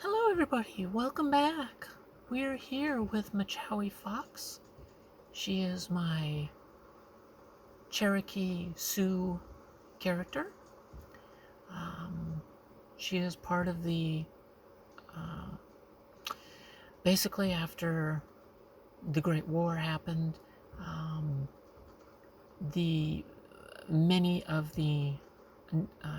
Hello everybody, welcome back. We're here with Machawi Fox. She is my Cherokee Sioux character. She is part of the, basically after the Great War happened, the many of the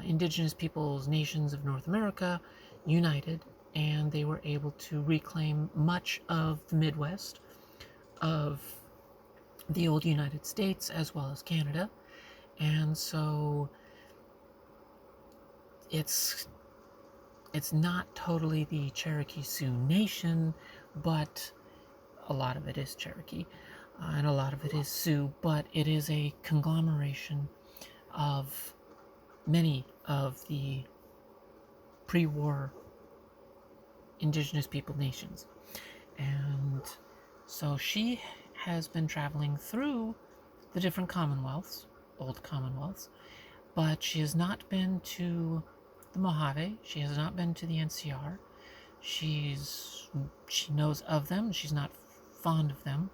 indigenous peoples, nations of North America united, and they were able to reclaim much of the Midwest of the old United States as well as Canada. And so it's not totally the Cherokee Sioux Nation, but a lot of it is Cherokee and a lot of it is Sioux, but it is a conglomeration of many of the pre-war indigenous people nations. And so she has been traveling through the different commonwealths, old commonwealths, but she has not been to the Mojave. She has not been to the NCR. She knows of them. She's not fond of them,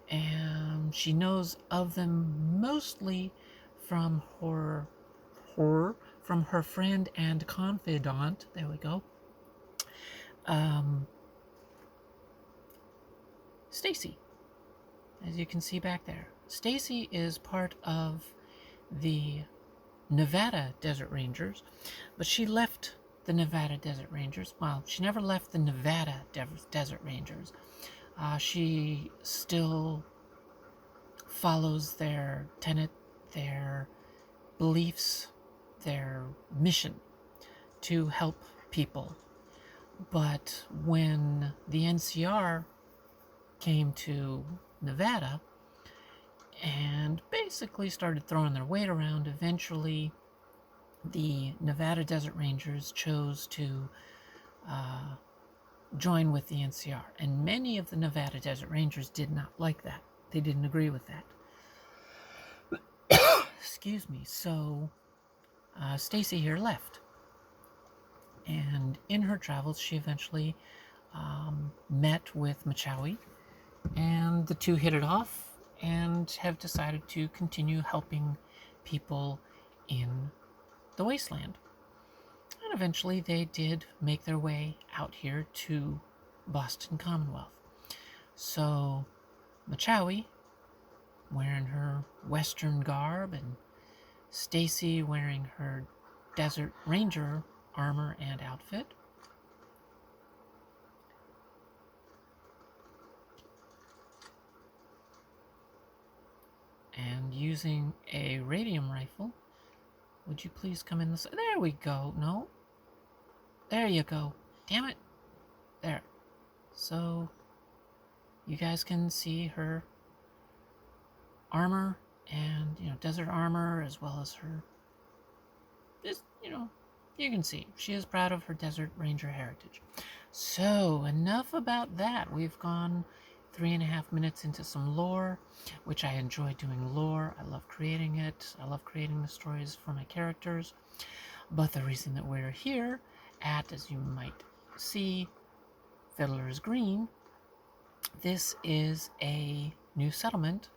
and she knows of them mostly from her friend and confidant. There we go. Stacy, as you can see back there. Stacy is part of the Nevada Desert Rangers, but she left the Nevada Desert Rangers. Well, she never left the Nevada Desert Rangers. She still follows their tenet, their beliefs, their mission to help people. But when the NCR came to Nevada and basically started throwing their weight around, eventually the Nevada Desert Rangers chose to join with the NCR. And many of the Nevada Desert Rangers did not like that. They didn't agree with that. Excuse me. So Stacy here left. And in her travels, she eventually met with Machawi, and the two hit it off and have decided to continue helping people in the Wasteland. And eventually they did make their way out here to Boston Commonwealth. So Machawi, wearing her Western garb, and Stacy wearing her Desert Ranger armor and outfit. And using a radium rifle. Would you please come in this? There we go. No. There you go. Damn it. There. So you guys can see her armor and, desert armor, as well as her, just, you can see she is proud of her Desert Ranger heritage. So enough about that. We've gone 3.5 minutes into some lore, which I enjoy doing lore. I love creating it. I love creating the stories for my characters. But the reason that we're here at, as you might see, Fiddler's Green, this is a new settlement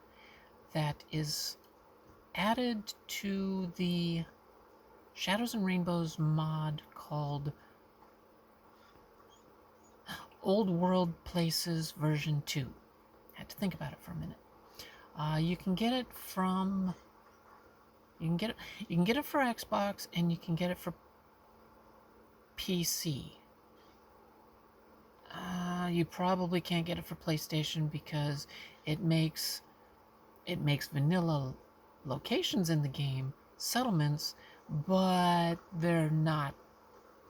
that is added to the Shadows and Rainbows mod called Old World Places version 2. I had to think about it for a minute. You can get it from you can get it for Xbox, and you can get it for PC. You probably can't get it for PlayStation because it makes vanilla locations in the game settlements, but they're not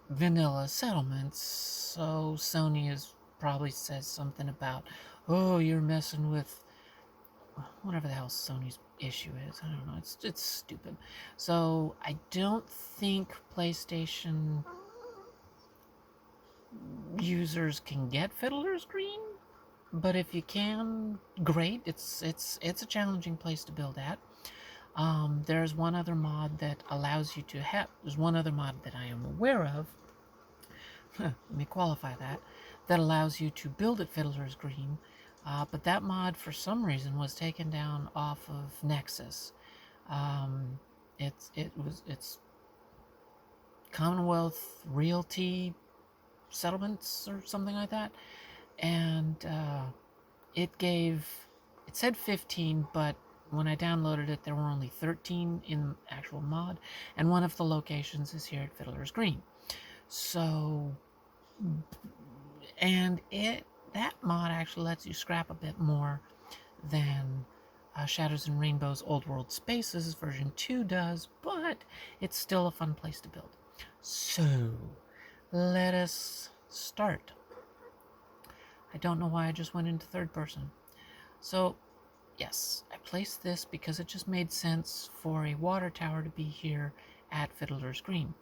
vanilla settlements. So Sony probably says something about, oh, you're messing with whatever the hell Sony's issue is. I don't know. It's stupid. So I don't think PlayStation users can get Fiddler's Green, but if you can, great. It's a challenging place to build at. There's one other mod that allows you to have. There's one other mod that I am aware of let me qualify that, that allows you to build at Fiddler's Green. But that mod, for some reason, was taken down off of Nexus. It's Commonwealth Realty Settlements or something like that, and it said 15, but when I downloaded it, there were only 13 in the actual mod, and one of the locations is here at Fiddler's Green. So, and that mod actually lets you scrap a bit more than Shadows and Rainbows Old World Spaces version 2 does, but it's still a fun place to build. So, let us start. I don't know why I just went into third person. So, yes, I placed this because it just made sense for a water tower to be here at Fiddler's Green.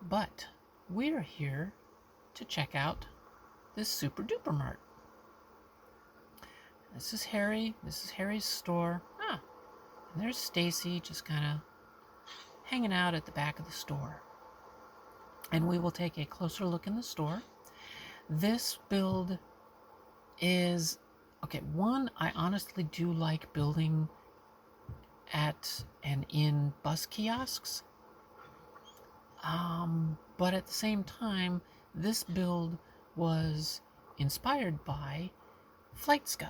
But we're here to check out this super duper mart. This is Harry. This is Harry's store. And there's Stacy just kind of hanging out at the back of the store. And we will take a closer look in the store. This build is... Okay, one, I honestly do like building at and in bus kiosks. But at the same time, this build was inspired by Fliteska.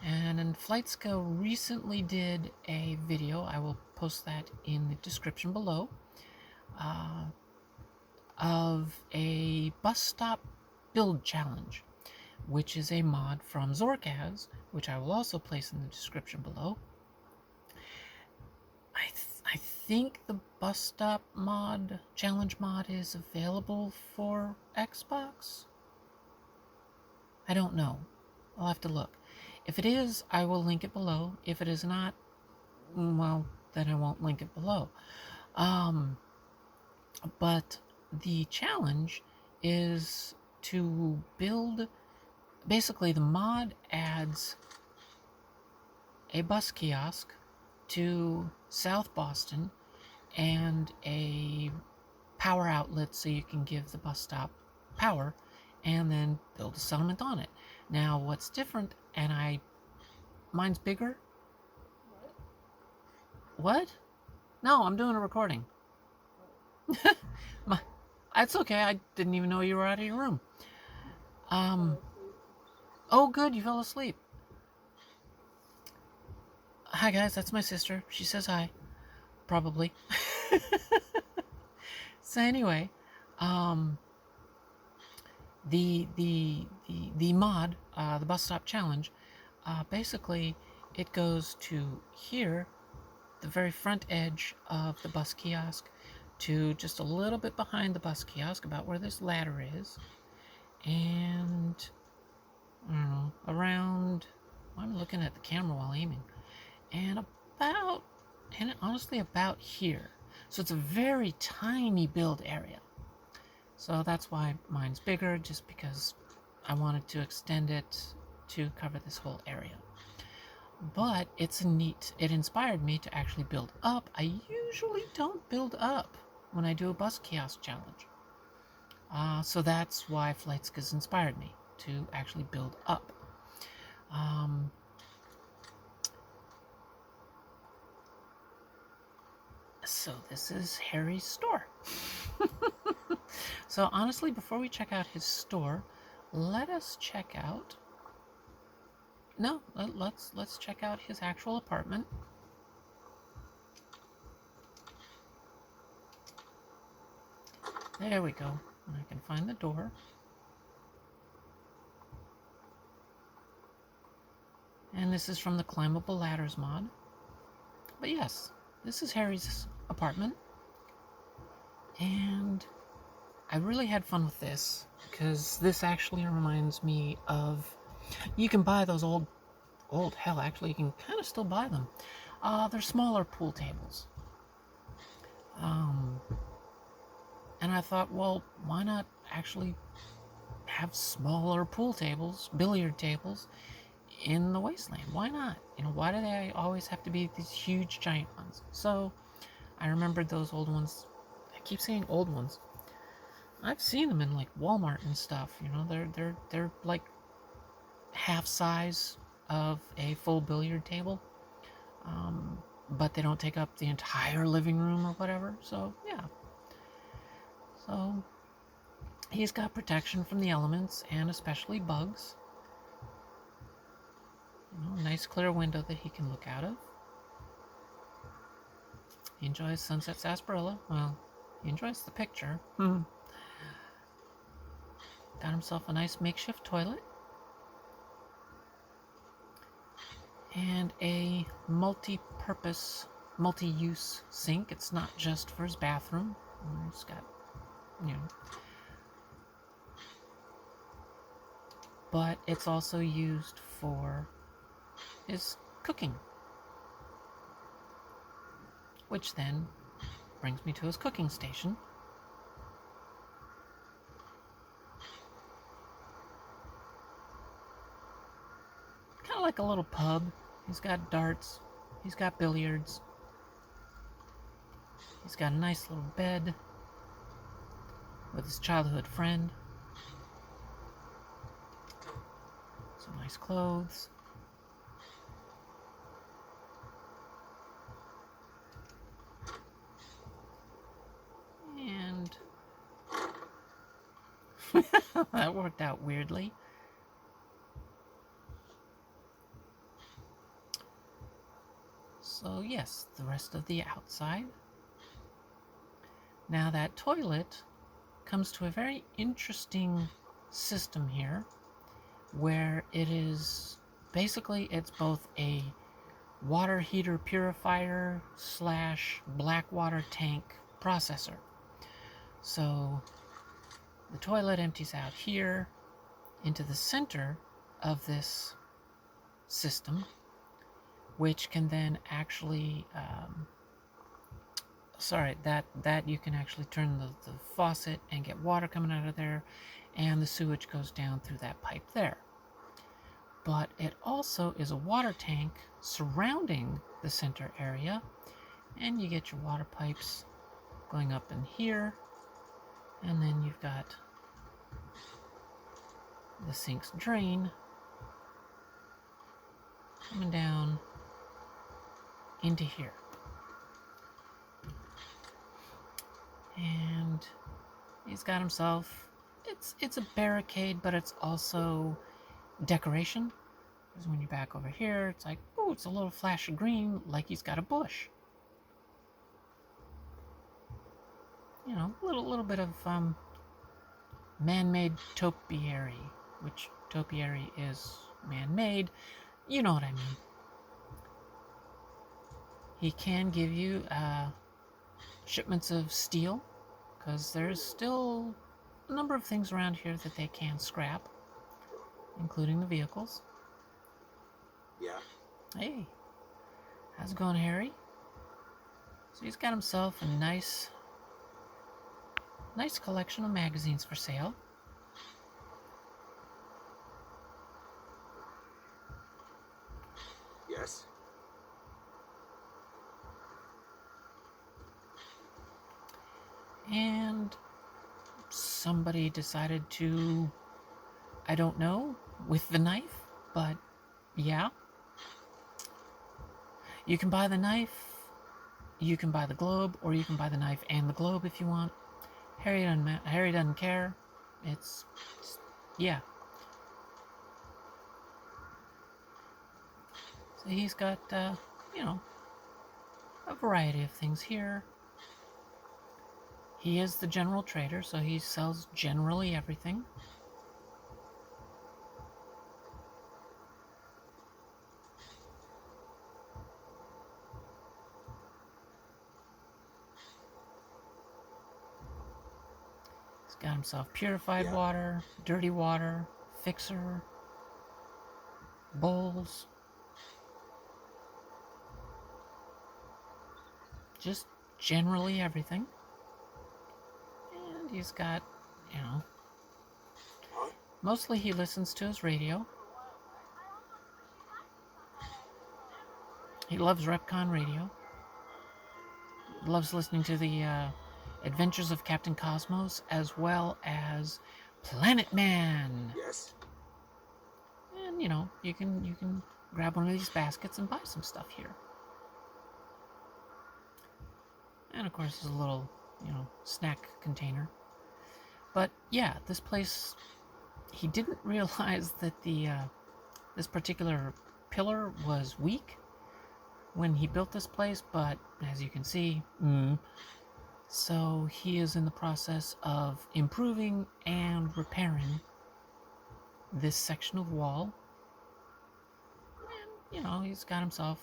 And Fliteska recently did a video, I will post that in the description below, of a bus stop build challenge, which is a mod from Zorkaz, which I will also place in the description below. I think the bus stop mod, challenge mod, is available for Xbox? I don't know. I'll have to look. If it is, I will link it below. If it is not, well, then I won't link it below. But the challenge is to build... Basically, the mod adds a bus kiosk to South Boston and a power outlet so you can give the bus stop power and then build a settlement on it. Now, what's different, and mine's bigger? What? No, I'm doing a recording. It's okay, I didn't even know you were out of your room. Oh, good, you fell asleep. Hi, guys, that's my sister. She says hi. Probably. So anyway, the mod, the bus stop challenge, basically it goes to here, the very front edge of the bus kiosk, to just a little bit behind the bus kiosk, about where this ladder is, and I don't know, around... I'm looking at the camera while aiming, and honestly about here. So it's a very tiny build area. So that's why mine's bigger, just because I wanted to extend it to cover this whole area. But it inspired me to actually build up. I usually don't build up when I do a bus kiosk challenge. So that's why Fliteska's inspired me to actually build up. So this is Harry's store. So honestly, before we check out his store, let us check out... No, let's check out his actual apartment. There we go. I can find the door. And this is from the Climbable Ladders mod. But yes, this is Harry's apartment. And I really had fun with this, because this actually reminds me of... You can buy those hell, actually, you can kind of still buy them. They're smaller pool tables. And I thought, well, why not actually have smaller pool tables, billiard tables, in the Wasteland? Why not? Why do they always have to be these huge, giant ones? So, I remembered those old ones. I keep saying old ones. I've seen them in like Walmart and stuff. You know, they're like half size of a full billiard table, but they don't take up the entire living room or whatever. So yeah. So he's got protection from the elements and especially bugs. You know, nice clear window that he can look out of. He enjoys Sunset Sarsaparilla. Well, he enjoys the picture. Got himself a nice makeshift toilet. And a multi-purpose, multi-use sink. It's not just for his bathroom. It's got, you know. But it's also used for his cooking. Which then brings me to his cooking station. Kind of like a little pub. He's got darts. He's got billiards. He's got a nice little bed with his childhood friend. Some nice clothes. And that worked out weirdly. So yes, the rest of the outside. Now that toilet comes to a very interesting system here, where it is basically, it's both a water heater purifier / black water tank processor. So the toilet empties out here into the center of this system, which can then actually that you can actually turn the faucet and get water coming out of there, and the sewage goes down through that pipe there. But it also is a water tank surrounding the center area, and you get your water pipes going up in here, and then you've got the sink's drain coming down into here. And he's got himself, it's a barricade, but it's also decoration. Because when you're back over here, it's like, oh, it's a little flash of green, like he's got a bush. You know, a little bit of man-made topiary, which topiary is man-made. You know what I mean. He can give you shipments of steel, because there's still a number of things around here that they can scrap, including the vehicles. Yeah. Hey, how's it going, Harry? So he's got himself a nice collection of magazines for sale. Yes. And somebody decided to, I don't know, with the knife, but yeah. You can buy the knife, you can buy the globe, or you can buy the knife and the globe if you want. Harry doesn't care. It's yeah. So he's got, you know, a variety of things here. He is the general trader, so he sells generally everything. He's got himself purified water, dirty water, fixer, bowls. Just generally everything. And he's got, you know, mostly he listens to his radio. He loves Repcon radio. Loves listening to the Adventures of Captain Cosmos, as well as Planet Man. Yes. And you know, you can grab one of these baskets and buy some stuff here. And of course, there's a little, you know, snack container. But yeah, this place, he didn't realize that this particular pillar was weak when he built this place, but as you can see, so he is in the process of improving and repairing this section of wall. And, you know, he's got himself,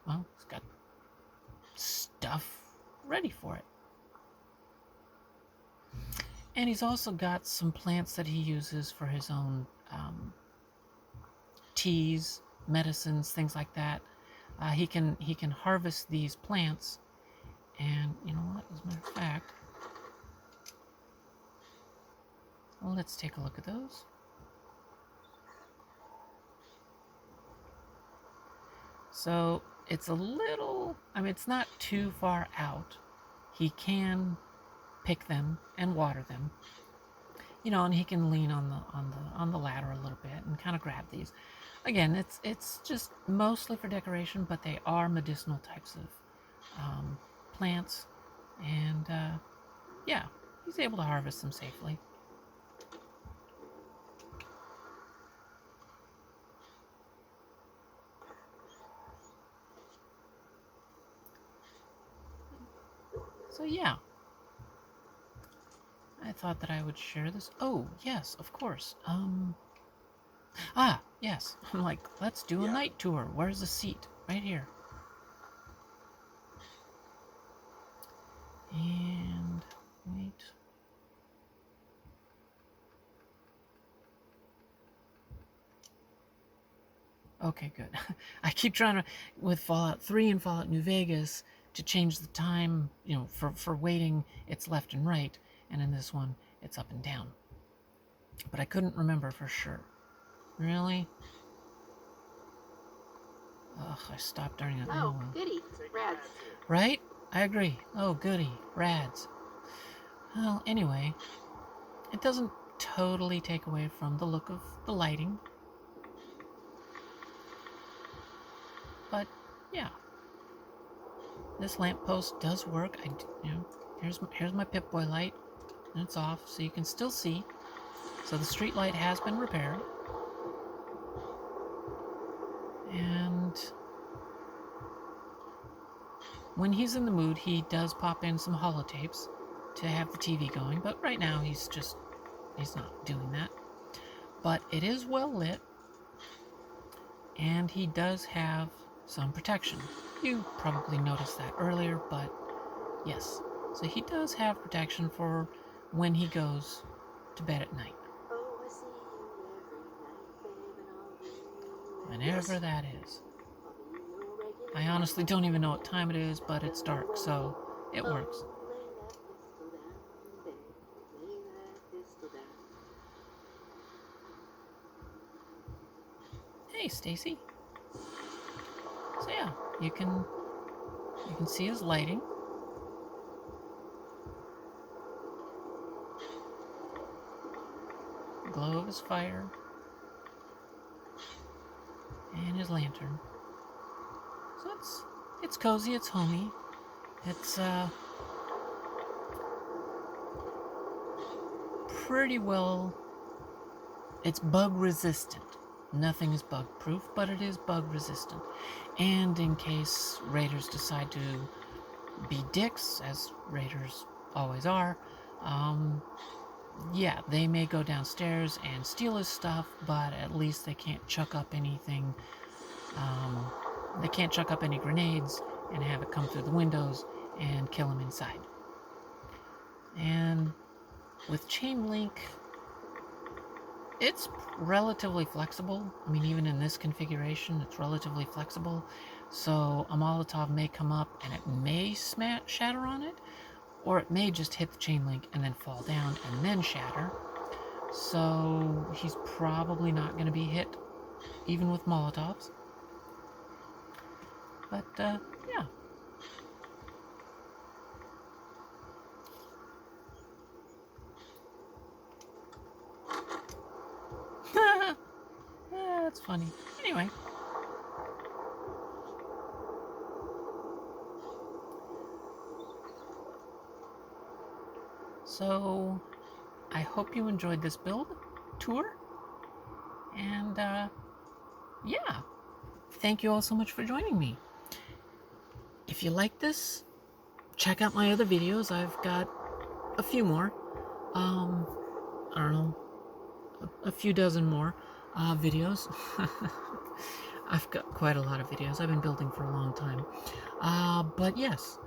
well, he's got stuff ready for it. And he's also got some plants that he uses for his own teas, medicines, things like that. He can harvest these plants, and you know what? As a matter of fact, well, let's take a look at those. So it's a little, I mean, it's not too far out. He can pick them and water them, you know, and he can lean on the ladder a little bit and kind of grab these. Again, it's just mostly for decoration, but they are medicinal types of plants, and yeah, he's able to harvest them safely. So yeah, I thought that I would share this. Oh yes, of course. Yes. I'm like, let's do a night tour. Where's the seat? Right here. And wait. Okay, good. I keep trying to, with Fallout 3 and Fallout New Vegas, to change the time, you know, for waiting, it's left and right, and in this one, it's up and down. But I couldn't remember for sure. Really? Ugh, I stopped during it. Oh, goody. Rads. Right? I agree. Oh, goody. Rads. Well, anyway, it doesn't totally take away from the look of the lighting. But, yeah. This lamppost does work. You know, here's my Pip-Boy light, and it's off, so you can still see. So the street light has been repaired. And when he's in the mood, he does pop in some holotapes to have the TV going, but right now he's not doing that. But it is well lit, and he does have some protection. You probably noticed that earlier, but yes. So he does have protection for when he goes to bed at night. Whenever that is. I honestly don't even know what time it is, but it's dark, so it works. Hey, Stacy. So yeah, you can see his lighting. The glow of his fire. And his lantern. So it's cozy, it's homey. It's pretty well, it's bug resistant. Nothing is bug proof, but it is bug resistant. And in case raiders decide to be dicks, as raiders always are, yeah, they may go downstairs and steal his stuff, but at least they can't chuck up anything. They can't chuck up any grenades and have it come through the windows and kill him inside. And with chain link, it's relatively flexible. I mean, even in this configuration, it's relatively flexible. So a Molotov may come up and it may shatter on it, or it may just hit the chain link and then fall down and then shatter. So he's probably not going to be hit even with Molotovs. But, yeah. that's funny. Anyway. So, I hope you enjoyed this build tour. And, yeah. Thank you all so much for joining me. If you like this, check out my other videos. I've got a few more. I don't know, a few dozen more videos. I've got quite a lot of videos. I've been building for a long time. But yes,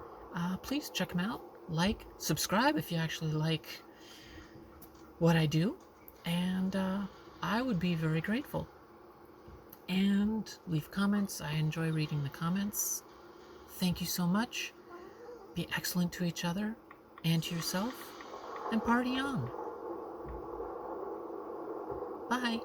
please check them out. Like, subscribe if you actually like what I do. And I would be very grateful. And leave comments. I enjoy reading the comments. Thank you so much. Be excellent to each other and to yourself. And party on. Bye.